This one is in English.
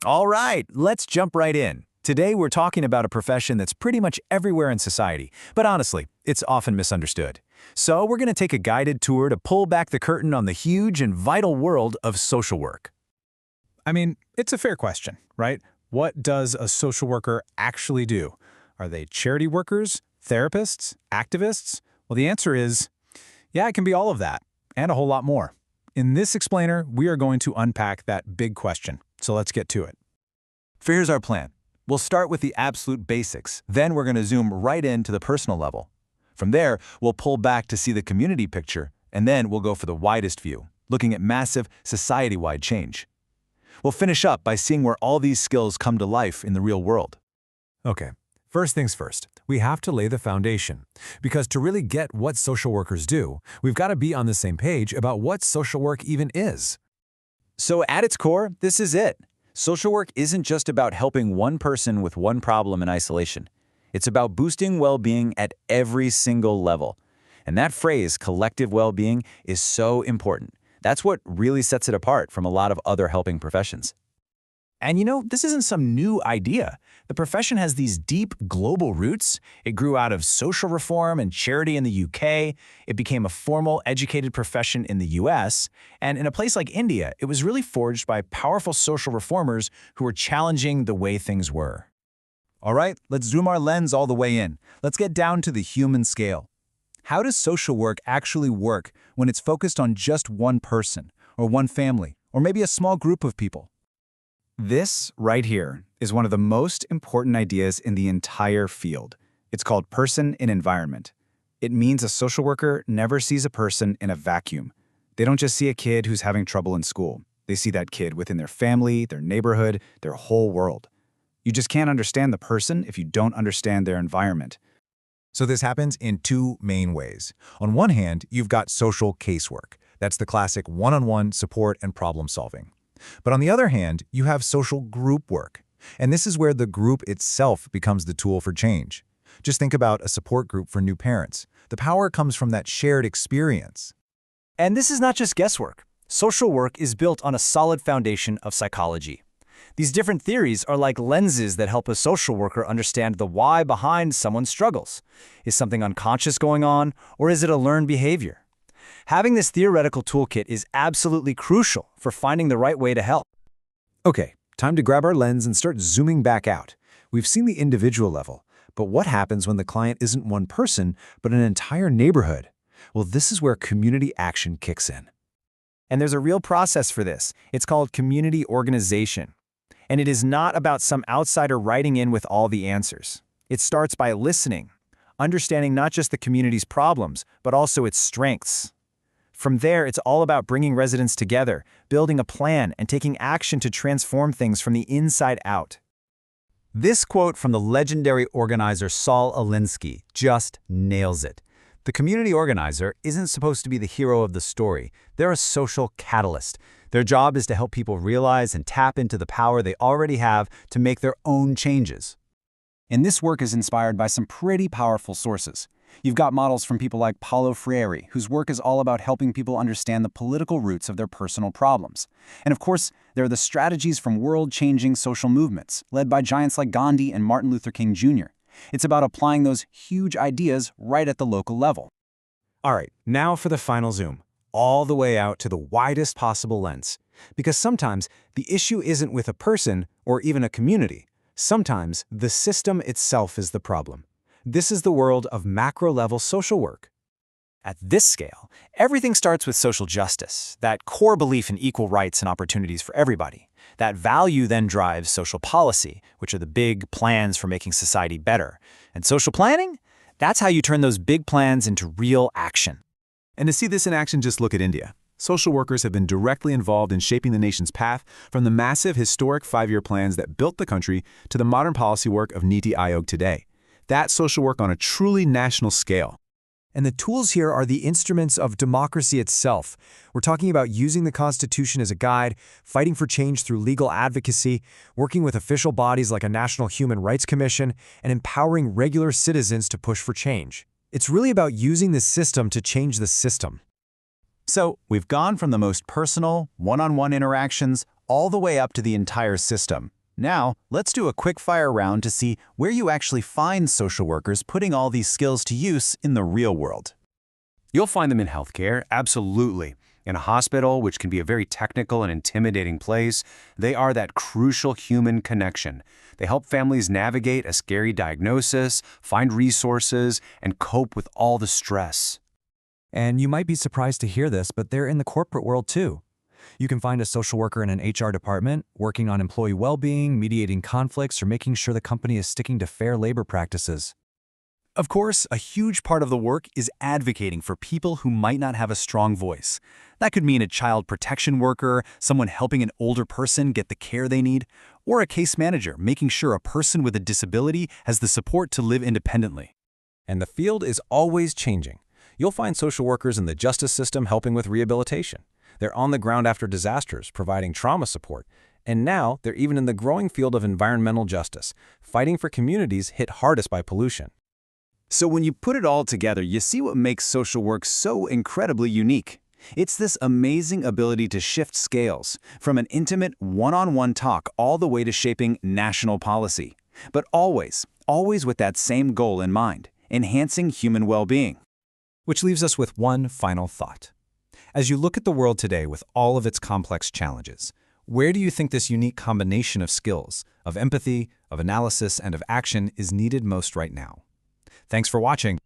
All right, let's jump right in. Today we're talking about a profession that's pretty much everywhere in society, but honestly, it's often misunderstood. So we're going to take a guided tour to pull back the curtain on the huge and vital world of social work. I mean, it's a fair question, right? What does a social worker actually do? Are they charity workers, therapists, activists? Well, the answer is, yeah, it can be all of that, and a whole lot more. In this explainer, we are going to unpack that big question, so let's get to it. Here's our plan. We'll start with the absolute basics, then we're going to zoom right into the personal level. From there, we'll pull back to see the community picture, and then we'll go for the widest view, looking at massive, society-wide change. We'll finish up by seeing where all these skills come to life in the real world. Okay, first things first, we have to lay the foundation. Because to really get what social workers do, we've got to be on the same page about what social work even is. So at its core, this is it. Social work isn't just about helping one person with one problem in isolation. It's about boosting well-being at every single level. And that phrase, collective well-being, is so important. That's what really sets it apart from a lot of other helping professions. And you know, this isn't some new idea. The profession has these deep global roots. It grew out of social reform and charity in the UK. It became a formal, educated profession in the US. And in a place like India, it was really forged by powerful social reformers who were challenging the way things were. All right, let's zoom our lens all the way in. Let's get down to the human scale. How does social work actually work when it's focused on just one person, or one family, or maybe a small group of people? This, right here, is one of the most important ideas in the entire field. It's called person in environment. It means a social worker never sees a person in a vacuum. They don't just see a kid who's having trouble in school. They see that kid within their family, their neighborhood, their whole world. You just can't understand the person if you don't understand their environment. So this happens in two main ways. On one hand, you've got social casework. That's the classic one-on-one support and problem solving. But on the other hand, you have social group work. And this is where the group itself becomes the tool for change. Just think about a support group for new parents. The power comes from that shared experience. And this is not just guesswork. Social work is built on a solid foundation of psychology. These different theories are like lenses that help a social worker understand the why behind someone's struggles. Is something unconscious going on, or is it a learned behavior? Having this theoretical toolkit is absolutely crucial for finding the right way to help. Okay, time to grab our lens and start zooming back out. We've seen the individual level, but what happens when the client isn't one person, but an entire neighborhood? Well, this is where community action kicks in. And there's a real process for this. It's called community organization. And it is not about some outsider writing in with all the answers. It starts by listening, understanding not just the community's problems, but also its strengths. From there, it's all about bringing residents together, building a plan, and taking action to transform things from the inside out. This quote from the legendary organizer Saul Alinsky just nails it. The community organizer isn't supposed to be the hero of the story. They're a social catalyst. Their job is to help people realize and tap into the power they already have to make their own changes. And this work is inspired by some pretty powerful sources. You've got models from people like Paulo Freire, whose work is all about helping people understand the political roots of their personal problems. And of course, there are the strategies from world-changing social movements, led by giants like Gandhi and Martin Luther King Jr. It's about applying those huge ideas right at the local level. All right, now for the final zoom, all the way out to the widest possible lens. Because sometimes the issue isn't with a person or even a community. Sometimes the system itself is the problem. This is the world of macro-level social work. At this scale, everything starts with social justice, that core belief in equal rights and opportunities for everybody. That value then drives social policy, which are the big plans for making society better. And social planning? That's how you turn those big plans into real action. And to see this in action, just look at India. Social workers have been directly involved in shaping the nation's path, from the massive historic 5-year plans that built the country to the modern policy work of Niti Aayog today. That's social work on a truly national scale. And the tools here are the instruments of democracy itself. We're talking about using the Constitution as a guide, fighting for change through legal advocacy, working with official bodies like a National Human Rights Commission, and empowering regular citizens to push for change. It's really about using the system to change the system. So, we've gone from the most personal, one-on-one interactions all the way up to the entire system. Now, let's do a quick fire round to see where you actually find social workers putting all these skills to use in the real world. You'll find them in healthcare, absolutely. In a hospital, which can be a very technical and intimidating place, they are that crucial human connection. They help families navigate a scary diagnosis, find resources, and cope with all the stress. And you might be surprised to hear this, but they're in the corporate world too. You can find a social worker in an HR department, working on employee well-being, mediating conflicts, or making sure the company is sticking to fair labor practices. Of course, a huge part of the work is advocating for people who might not have a strong voice. That could mean a child protection worker, someone helping an older person get the care they need, or a case manager making sure a person with a disability has the support to live independently. And the field is always changing. You'll find social workers in the justice system helping with rehabilitation. They're on the ground after disasters, providing trauma support. And now, they're even in the growing field of environmental justice, fighting for communities hit hardest by pollution. So when you put it all together, you see what makes social work so incredibly unique. It's this amazing ability to shift scales, from an intimate one-on-one talk all the way to shaping national policy. But always with that same goal in mind, enhancing human well-being. Which leaves us with one final thought. As you look at the world today with all of its complex challenges, where do you think this unique combination of skills, of empathy, of analysis, and of action is needed most right now? Thanks for watching.